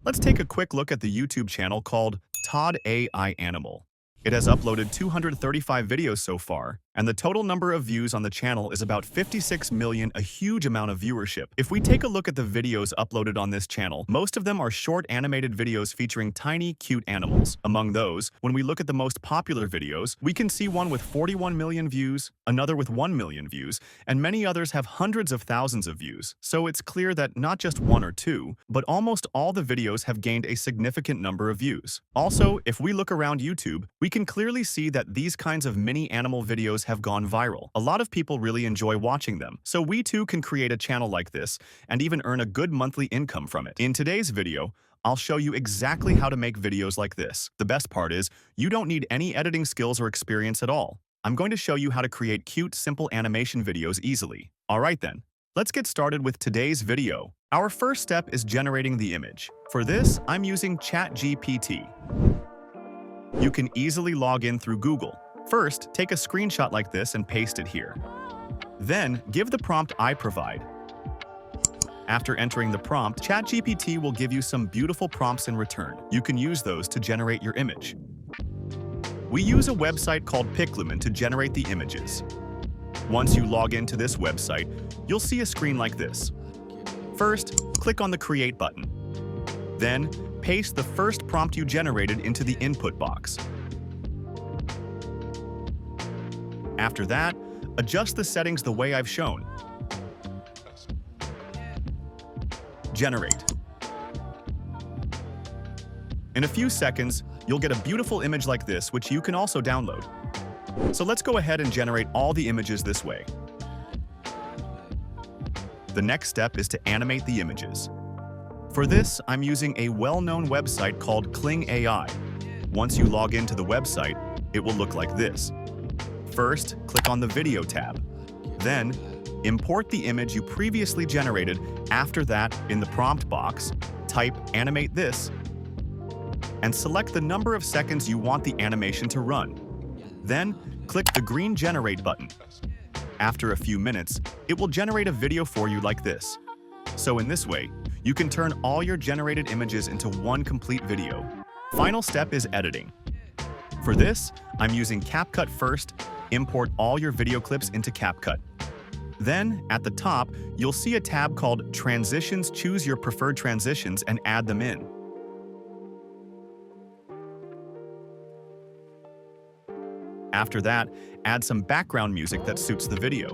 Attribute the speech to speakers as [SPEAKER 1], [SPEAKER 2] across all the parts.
[SPEAKER 1] Let's take a quick look at the YouTube channel called Todd AI Animal. It has uploaded 235 videos so far, and the total number of views on the channel is about 56 million, a huge amount of viewership. If we take a look at the videos uploaded on this channel, most of them are short animated videos featuring tiny, cute animals. Among those, when we look at the most popular videos, we can see one with 41 million views, another with 1 million views, and many others have hundreds of thousands of views. So it's clear that not just one or two, but almost all the videos have gained a significant number of views. Also, if we look around YouTube, we can clearly see that these kinds of mini animal videos have gone viral. A lot of people really enjoy watching them, so we too can create a channel like this and even earn a good monthly income from it. In today's video, I'll show you exactly how to make videos like this. The best part is, you don't need any editing skills or experience at all. I'm going to show you how to create cute, simple animation videos easily. Alright then, let's get started with today's video. Our first step is generating the image. For this, I'm using ChatGPT. You can easily log in through Google. First, take a screenshot like this and paste it here. Then, give the prompt I provide. After entering the prompt, ChatGPT will give you some beautiful prompts in return. You can use those to generate your image. We use a website called Piclumen to generate the images. Once you log into this website, you'll see a screen like this. First, click on the Create button. Then, paste the first prompt you generated into the input box. After that, adjust the settings the way I've shown. Generate. In a few seconds, you'll get a beautiful image like this, which you can also download. So let's go ahead and generate all the images this way. The next step is to animate the images. For this, I'm using a well-known website called Kling AI. Once you log into the website, it will look like this. First, click on the Video tab. Then, import the image you previously generated. After that, in the prompt box, type "animate this" and select the number of seconds you want the animation to run. Then, click the green Generate button. After a few minutes, it will generate a video for you like this. So in this way, you can turn all your generated images into one complete video. Final step is editing. For this, I'm using CapCut first. Import all your video clips into CapCut. Then, at the top, you'll see a tab called Transitions. Choose your preferred transitions and add them in. After that, add some background music that suits the video.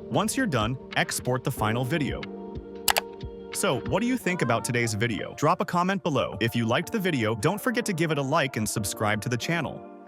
[SPEAKER 1] Once you're done, export the final video. So, what do you think about today's video? Drop a comment below. If you liked the video, don't forget to give it a like and subscribe to the channel.